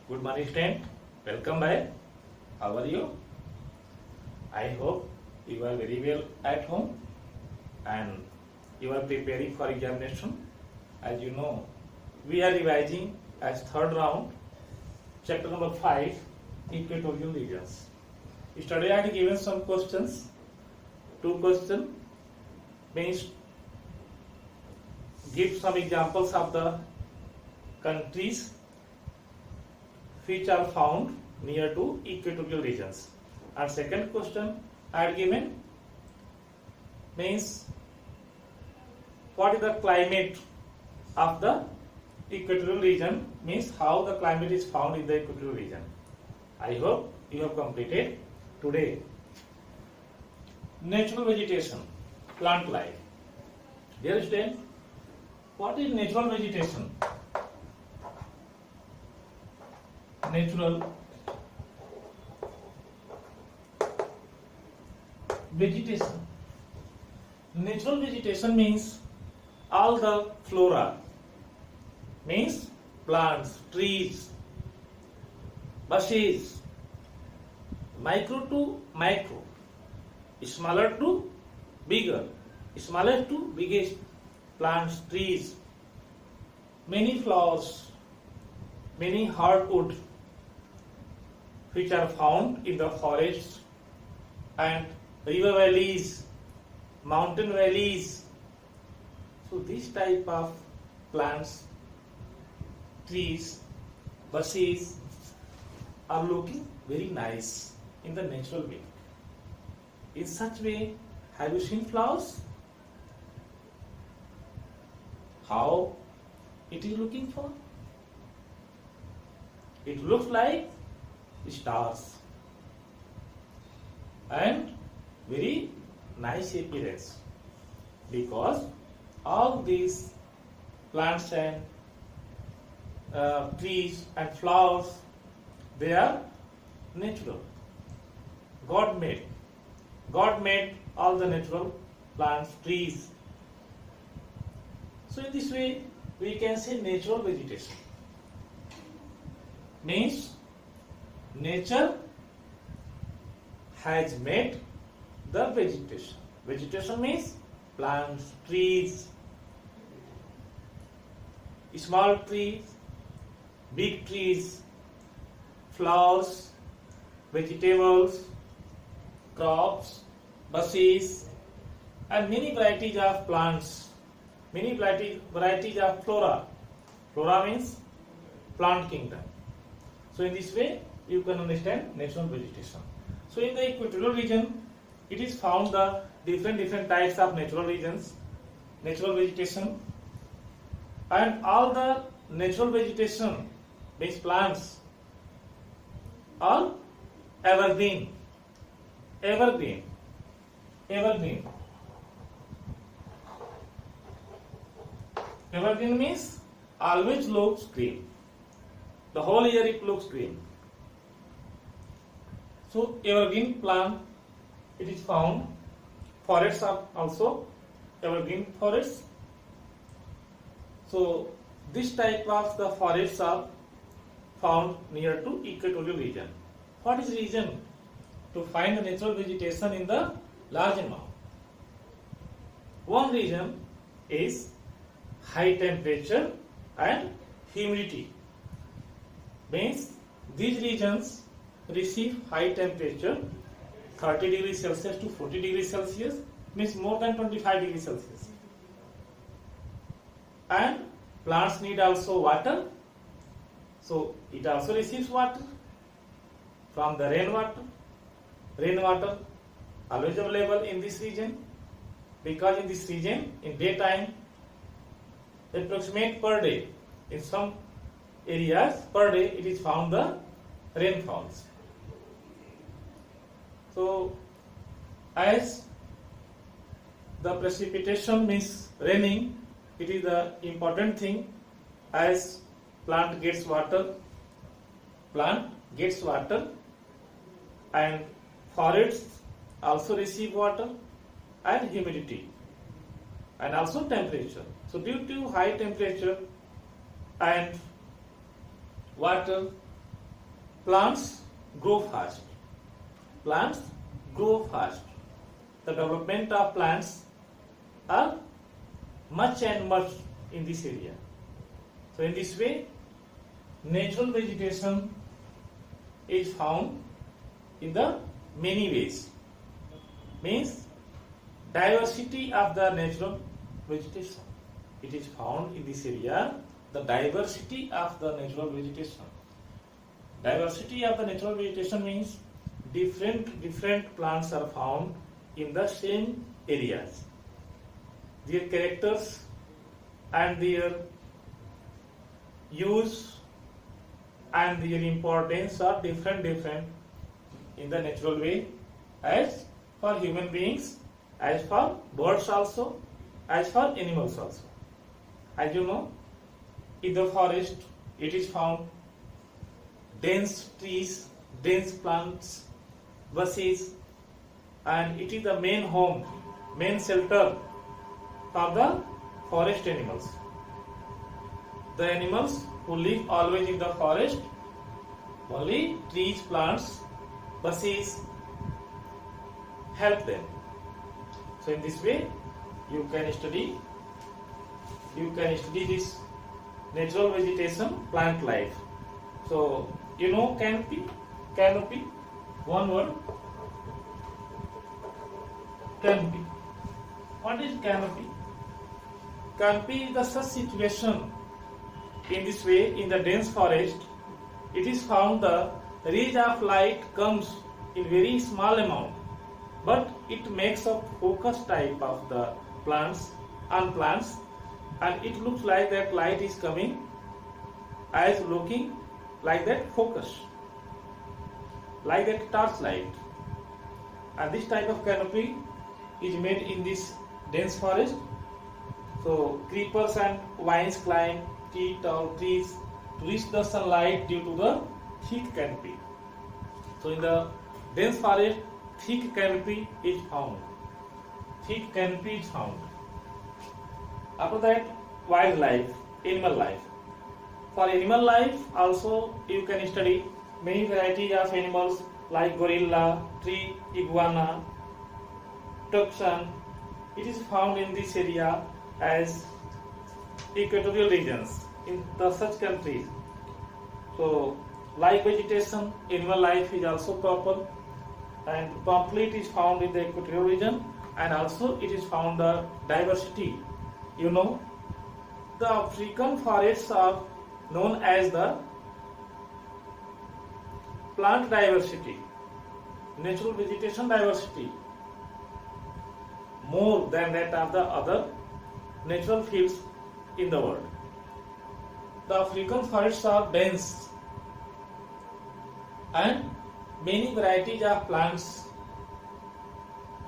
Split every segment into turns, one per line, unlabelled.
Good morning, student. Welcome back. How are you? I hope you are very well at home and you are preparing for examination. As you know, we are revising as third round, chapter number 5, equatorial regions. Yesterday I had given some questions. Two questions means give some examples of the countries which are found near to equatorial regions. And second question I had given means what is the climate of the equatorial region, means how the climate is found in the equatorial region. I hope you have completed today. Natural vegetation, plant life. Dear student, what is natural vegetation? Natural vegetation. Natural vegetation means all the flora, means plants, trees, bushes, micro to macro, smaller to bigger, smallest to biggest, plants, trees, many flowers, many hardwood which are found in the forests and river valleys, mountain valleys. So this type of plants, trees, bushes are looking very nice in the natural way. In such way, have you seen flowers? How it is looking for? It looks like stars and very nice appearance, because all these plants and trees and flowers, they are natural. God made all the natural plants, trees. So in this way we can say natural vegetation means nature has made the vegetation. Vegetation means plants, trees, small trees, big trees, flowers, vegetables, crops, bushes, and many varieties of plants, many varieties of flora. Flora means plant kingdom. So in this way you can understand natural vegetation. So in the equatorial region, it is found the different types of natural regions, natural vegetation, and all the natural vegetation means plants are evergreen. Evergreen means always looks green. The whole year it looks green. So evergreen plant, it is found. Forests are also evergreen forests. So this type of the forests are found near to equatorial region. What is the reason to find the natural vegetation in the large amount? One reason is high temperature and humidity. Means these regions receive high temperature, 30 degrees Celsius to 40 degrees Celsius, means more than 25 degrees Celsius. And plants need also water, so it also receives water from the rainwater. Rainwater always available in this region, because in this region in daytime approximate per day, in some areas per day it is found the rainfalls. So as the precipitation means raining, it is the important thing. As plant gets water and forests also receive water and humidity and also temperature. So due to high temperature and water plants grow fast. Plants grow fast. The development of plants are much and much in this area. So in this way, natural vegetation is found in the many ways. Means diversity of the natural vegetation. It is found in this area, the diversity of the natural vegetation. Diversity of the natural vegetation means different plants are found in the same areas. Their characters and their use and their importance are different in the natural way, as for human beings, as for birds also, as for animals also. As you know, in the forest it is found dense trees, dense plants, bushes, and it is the main home, main shelter for the forest animals. The animals who live always in the forest, only trees, plants, bushes help them. So in this way, you can study this natural vegetation, plant life. So you know canopy, one word, canopy. What is canopy? Canopy is the such situation. In this way, in the dense forest, it is found the rays of light comes in very small amount, but it makes a focus type of the plants, and it looks like that light is coming as looking like that focus, like that torch light. And this type of canopy is made in this dense forest. So creepers and vines climb tall trees to reach the sunlight due to the thick canopy. So in the dense forest, thick canopy is found. After that, wildlife, animal life. For animal life also you can study many varieties of animals like gorilla, tree iguana, tucson. It is found in this area as equatorial regions in the such countries. So like vegetation, animal life is also proper, and complete is found in the equatorial region, and also it is found the diversity. You know, the African forests are known as the plant diversity, natural vegetation diversity, more than that of the other natural fields in the world. The African forests are dense and many varieties of plants,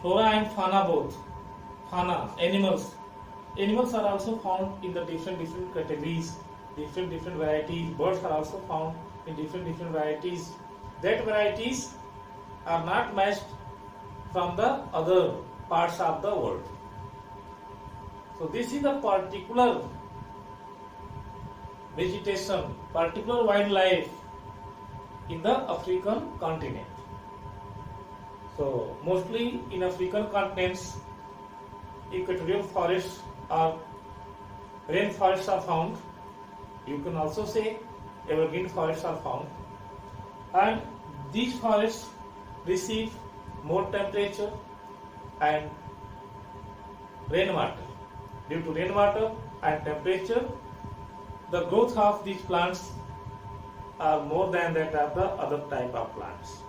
flora and fauna both. Fauna, animals are also found in the different categories, different varieties. Birds are also found in different varieties. That varieties are not matched from the other parts of the world. So this is the particular vegetation, particular wildlife in the African continent. So mostly in African continents, equatorial forests or rainforests are found. You can also say evergreen forests are found, and these forests receive more temperature and rainwater. Due to rainwater and temperature, the growth of these plants are more than that of the other type of plants.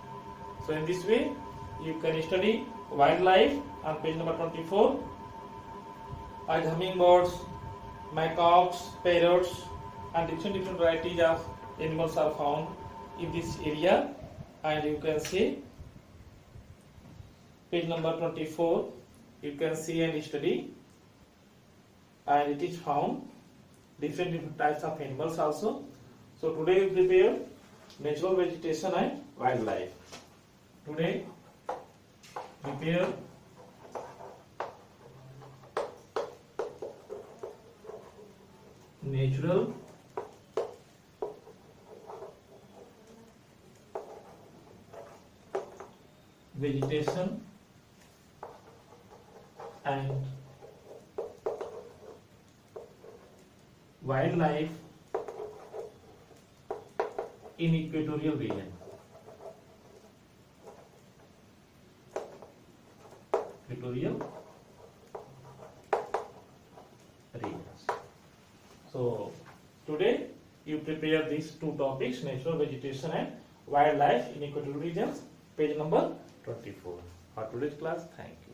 So in this way, you can study wildlife on page number 24. As hummingbirds, macaques, parrots, and different varieties of animals are found in this area, and you can see page number 24. You can see and study, and it is found different types of animals also. So today we prepare natural vegetation and wildlife. Today prepare natural vegetation and wildlife in equatorial region. Equatorial regions. So today you prepare these two topics, natural vegetation and wildlife in equatorial regions, page number 24 for today's class. Thank you.